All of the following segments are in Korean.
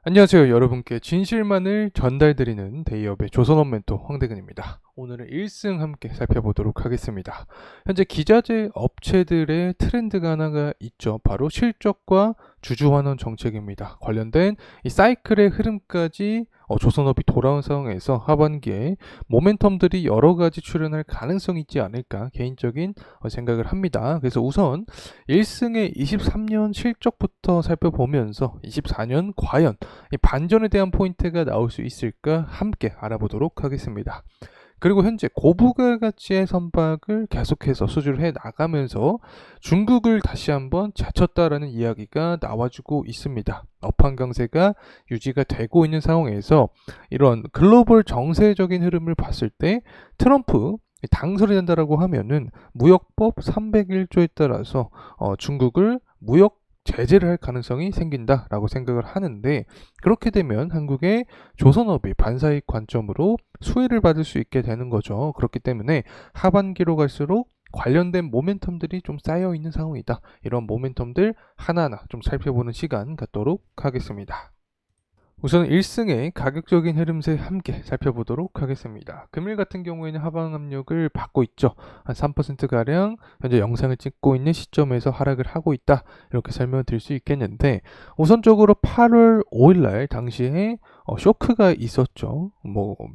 안녕하세요. 여러분께 진실만을 전달드리는 데이업의 조선업 멘토 황대근입니다. 오늘은 1승 함께 살펴보도록 하겠습니다. 현재 기자재 업체들의 트렌드가 하나가 있죠. 바로 실적과 주주환원 정책입니다. 관련된 이 사이클의 흐름까지 조선업이 돌아온 상황에서 하반기에 모멘텀들이 여러 가지 출현할 가능성이 있지 않을까 개인적인 생각을 합니다. 그래서 우선 1승의 23년 실적부터 살펴보면서 24년 과연 이 반전에 대한 포인트가 나올 수 있을까 함께 알아보도록 하겠습니다. 그리고 현재 고부가 가치의 선박을 계속해서 수주를 해 나가면서 중국을 다시 한번 제쳤다라는 이야기가 나와주고 있습니다. 업황 강세가 유지가 되고 있는 상황에서 이런 글로벌 정세적인 흐름을 봤을 때 트럼프 당선이 된다라고 하면은 무역법 301조에 따라서 중국을 무역 제재를 할 가능성이 생긴다라고 생각을 하는데, 그렇게 되면 한국의 조선업이 반사이익 관점으로 수혜를 받을 수 있게 되는 거죠. 그렇기 때문에 하반기로 갈수록 관련된 모멘텀들이 좀 쌓여 있는 상황이다. 이런 모멘텀들 하나하나 좀 살펴보는 시간 갖도록 하겠습니다. 우선 1승의 가격적인 흐름세 함께 살펴보도록 하겠습니다. 금일 같은 경우에는 하방 압력을 받고 있죠. 한 3%가량 현재 영상을 찍고 있는 시점에서 하락을 하고 있다. 이렇게 설명을 드릴 수 있겠는데, 우선적으로 8월 5일날 당시에 쇼크가 있었죠.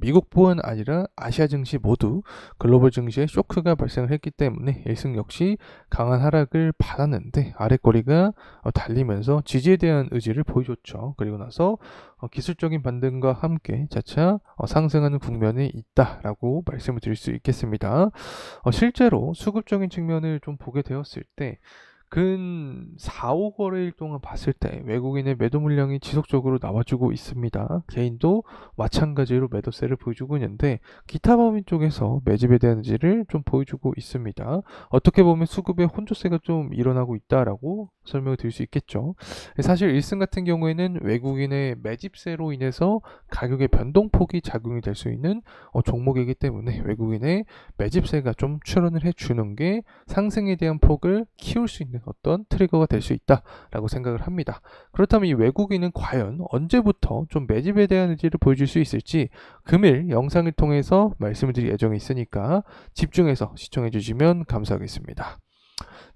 미국뿐 아니라 아시아 증시 모두 글로벌 증시에 쇼크가 발생을 했기 때문에 1승 역시 강한 하락을 받았는데 아랫꼬리가 달리면서 지지에 대한 의지를 보여줬죠. 그리고 나서 기술적인 반등과 함께 차차 상승하는 국면에 있다라고 말씀을 드릴 수 있겠습니다. 실제로 수급적인 측면을 좀 보게 되었을 때 근 4, 5거래일 동안 봤을 때 외국인의 매도 물량이 지속적으로 나와주고 있습니다. 개인도 마찬가지로 매도세를 보여주고 있는데 기타 법인 쪽에서 매집에 대한 의지를 좀 보여주고 있습니다. 어떻게 보면 수급의 혼조세가 좀 일어나고 있다라고 설명을 드릴 수 있겠죠. 사실 1승 같은 경우에는 외국인의 매집세로 인해서 가격의 변동폭이 작용이 될 수 있는 종목이기 때문에 외국인의 매집세가 좀 출현을 해주는 게 상승에 대한 폭을 키울 수 있는 어떤 트리거가 될 수 있다라고 생각을 합니다. 그렇다면 이 외국인은 과연 언제부터 좀 매집에 대한 의지를 보여줄 수 있을지 금일 영상을 통해서 말씀을 드릴 예정에 있으니까 집중해서 시청해 주시면 감사하겠습니다.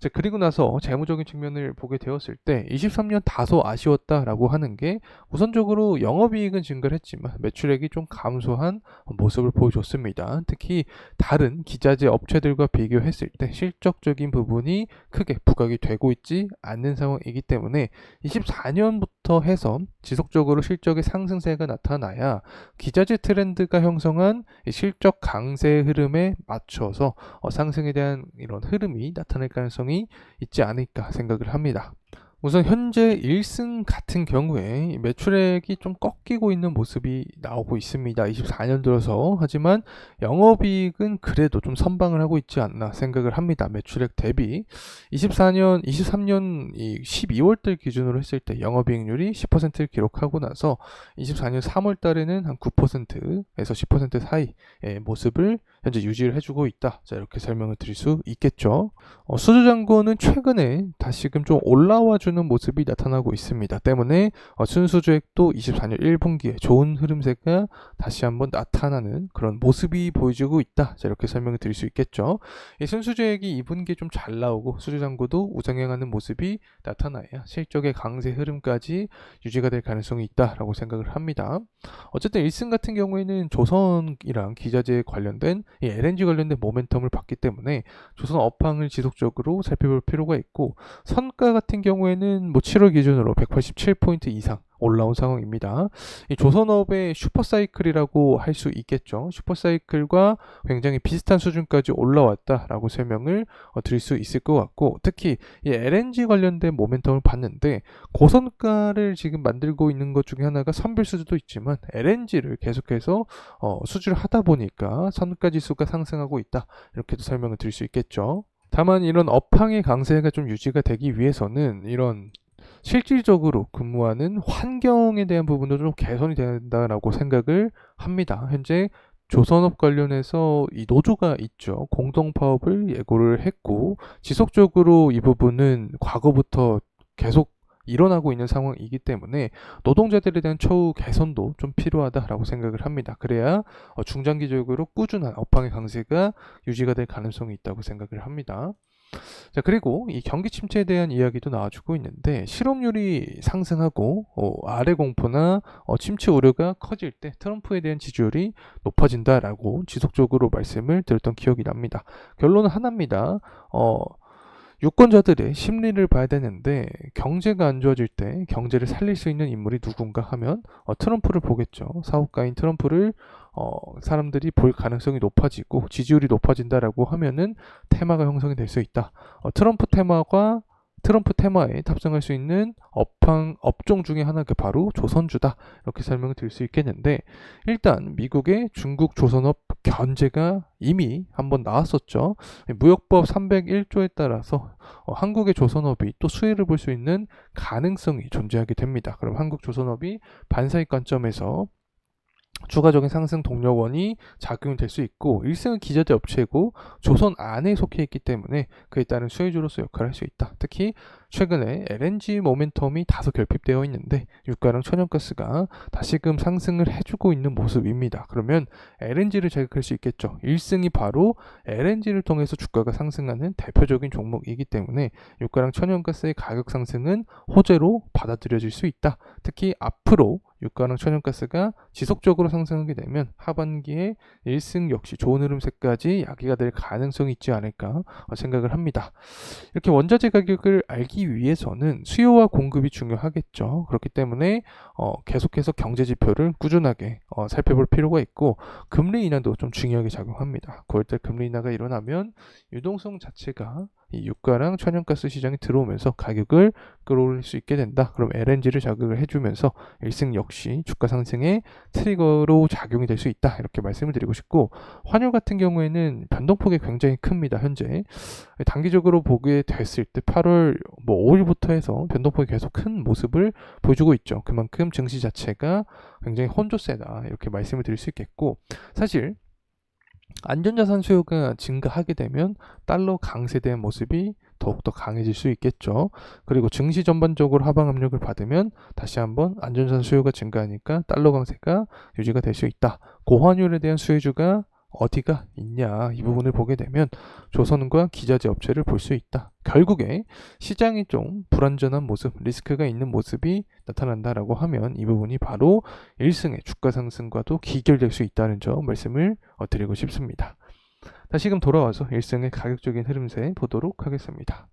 자, 그리고 나서 재무적인 측면을 보게 되었을 때 23년 다소 아쉬웠다라고 하는 게 우선적으로 영업이익은 증가를 했지만 매출액이 좀 감소한 모습을 보여줬습니다. 특히 다른 기자재 업체들과 비교했을 때 실적적인 부분이 크게 부각이 되고 있지 않는 상황이기 때문에 24년부터 해서 지속적으로 실적의 상승세가 나타나야 기자재 트렌드가 형성한 실적 강세 흐름에 맞춰서 상승에 대한 이런 흐름이 나타날 가능성이 있지 않을까 생각을 합니다. 우선 현재 1승 같은 경우에 매출액이 좀 꺾이고 있는 모습이 나오고 있습니다. 24년 들어서. 하지만 영업이익은 그래도 좀 선방을 하고 있지 않나 생각을 합니다. 매출액 대비 23년 12월달 기준으로 했을 때 영업이익률이 10%를 기록하고 나서 24년 3월 달에는 한 9%에서 10% 사이의 모습을 현재 유지를 해주고 있다. 자, 이렇게 설명을 드릴 수 있겠죠. 수주잔고는 최근에 다시금 좀 올라와주는 모습이 나타나고 있습니다. 때문에 순수주액도 24년 1분기에 좋은 흐름세가 다시 한번 나타나는 그런 모습이 보여지고 있다. 자, 이렇게 설명을 드릴 수 있겠죠. 이 순수주액이 2분기에 좀 잘 나오고 수주잔고도 우상향하는 모습이 나타나야 실적의 강세 흐름까지 유지가 될 가능성이 있다라고 생각을 합니다. 어쨌든 1승 같은 경우에는 조선이랑 기자재 관련된 이 LNG 관련된 모멘텀을 봤기 때문에 조선 업황을 지속적으로 살펴볼 필요가 있고, 선가 같은 경우에는 7월 기준으로 187포인트 이상 올라온 상황입니다. 이 조선업의 슈퍼사이클이라고 할 수 있겠죠. 슈퍼사이클과 굉장히 비슷한 수준까지 올라왔다라고 설명을 드릴 수 있을 것 같고, 특히 이 LNG 관련된 모멘텀을 봤는데 고선가를 지금 만들고 있는 것 중에 하나가 선별 수주도 있지만 LNG를 계속해서 수주를 하다 보니까 선가 지수가 상승하고 있다. 이렇게도 설명을 드릴 수 있겠죠. 다만 이런 업황의 강세가 좀 유지가 되기 위해서는 이런 실질적으로 근무하는 환경에 대한 부분도 좀 개선이 된다라고 생각을 합니다. 현재 조선업 관련해서 이 노조가 있죠. 공동파업을 예고를 했고 지속적으로 이 부분은 과거부터 계속 일어나고 있는 상황이기 때문에 노동자들에 대한 처우 개선도 좀 필요하다라고 생각을 합니다. 그래야 중장기적으로 꾸준한 업황의 강세가 유지가 될 가능성이 있다고 생각을 합니다. 자, 그리고 이 경기 침체에 대한 이야기도 나와주고 있는데 실업률이 상승하고 아래 공포나 침체 우려가 커질 때 트럼프에 대한 지지율이 높아진다라고 지속적으로 말씀을 드렸던 기억이 납니다. 결론은 하나입니다. 유권자들의 심리를 봐야 되는데 경제가 안 좋아질 때 경제를 살릴 수 있는 인물이 누군가 하면 트럼프를 보겠죠. 사업가인 트럼프를 사람들이 볼 가능성이 높아지고 지지율이 높아진다라고 하면은 테마가 형성이 될 수 있다. 트럼프 테마에 탑승할 수 있는 업종 중에 하나가 바로 조선주다. 이렇게 설명을 드릴 수 있겠는데 일단 미국의 중국 조선업 견제가 이미 한번 나왔었죠. 무역법 301조에 따라서 한국의 조선업이 또 수혜를 볼 수 있는 가능성이 존재하게 됩니다. 그럼 한국 조선업이 반사익 관점에서 추가적인 상승 동력원이 작용이 될 수 있고 1승은 기저대 업체고 조선 안에 속해 있기 때문에 그에 따른 수혜주로서 역할을 할 수 있다. 특히 최근에 LNG 모멘텀이 다소 결핍되어 있는데 유가랑 천연가스가 다시금 상승을 해주고 있는 모습입니다. 그러면 LNG를 자극할 수 있겠죠. 1승이 바로 LNG를 통해서 주가가 상승하는 대표적인 종목이기 때문에 유가랑 천연가스의 가격 상승은 호재로 받아들여질 수 있다. 특히 앞으로 유가랑 천연가스가 지속적으로 상승하게 되면 하반기에 1승 역시 좋은 흐름세까지 야기가 될 가능성이 있지 않을까 생각을 합니다. 이렇게 원자재 가격을 알기 위해서는 수요와 공급이 중요하겠죠. 그렇기 때문에 계속해서 경제 지표를 꾸준하게 살펴볼 필요가 있고 금리 인하도 좀 중요하게 작용합니다. 9월달 금리 인하가 일어나면 유동성 자체가 이 유가랑 천연가스 시장이 들어오면서 가격을 끌어올릴 수 있게 된다. 그럼 LNG를 자극을 해주면서 일승 역시 주가 상승의 트리거로 작용이 될 수 있다. 이렇게 말씀을 드리고 싶고 환율 같은 경우에는 변동폭이 굉장히 큽니다. 현재 단기적으로 보게 됐을 때 8월 5일부터 해서 변동폭이 계속 큰 모습을 보여주고 있죠. 그만큼 증시 자체가 굉장히 혼조세다. 이렇게 말씀을 드릴 수 있겠고 사실 안전자산 수요가 증가하게 되면 달러 강세된 모습이 더욱더 강해질 수 있겠죠. 그리고 증시 전반적으로 하방 압력을 받으면 다시 한번 안전자산 수요가 증가하니까 달러 강세가 유지가 될 수 있다. 고환율에 대한 수혜주가 어디가 있냐 이 부분을 보게 되면 조선과 기자재 업체를 볼 수 있다. 결국에 시장이 좀 불안전한 모습, 리스크가 있는 모습이 나타난다라고 하면 이 부분이 바로 1승의 주가 상승과도 기결될 수 있다는 점 말씀을 드리고 싶습니다. 다시금 돌아와서 1승의 가격적인 흐름세 보도록 하겠습니다.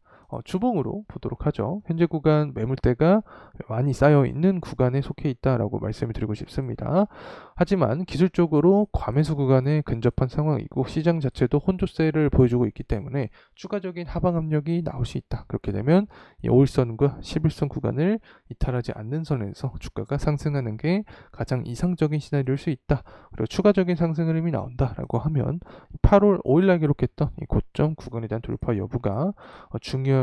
주봉으로 보도록 하죠. 현재 구간 매물대가 많이 쌓여 있는 구간에 속해 있다라고 말씀을 드리고 싶습니다. 하지만 기술적으로 과매수 구간에 근접한 상황이고 시장 자체도 혼조세를 보여주고 있기 때문에 추가적인 하방 압력이 나올 수 있다. 그렇게 되면 이 5일선과 11선 구간을 이탈하지 않는 선에서 주가가 상승하는 게 가장 이상적인 시나리오일 수 있다. 그리고 추가적인 상승 흐름이 나온다라고 하면 8월 5일날 기록했던 이 고점 구간에 대한 돌파 여부가 중요하게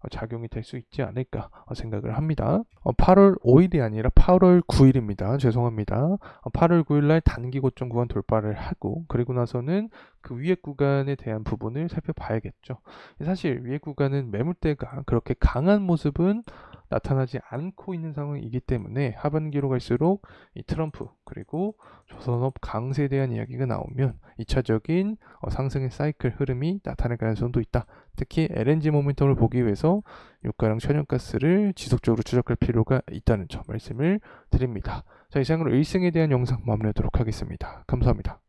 작용이 될 수 있지 않을까 생각을 합니다. 8월 5일이 아니라 8월 9일입니다. 죄송합니다. 8월 9일날 단기 고점 구간 돌파를 하고 그리고 나서는 그 위에 구간에 대한 부분을 살펴봐야겠죠. 사실 위에 구간은 매물대가 그렇게 강한 모습은 나타나지 않고 있는 상황이기 때문에 하반기로 갈수록 이 트럼프 그리고 조선업 강세에 대한 이야기가 나오면 2차적인 상승의 사이클 흐름이 나타날 가능성도 있다. 특히 LNG 모멘텀을 보기 위해서 유가랑 천연가스를 지속적으로 추적할 필요가 있다는 점 말씀을 드립니다. 자, 이상으로 1승에 대한 영상 마무리하도록 하겠습니다. 감사합니다.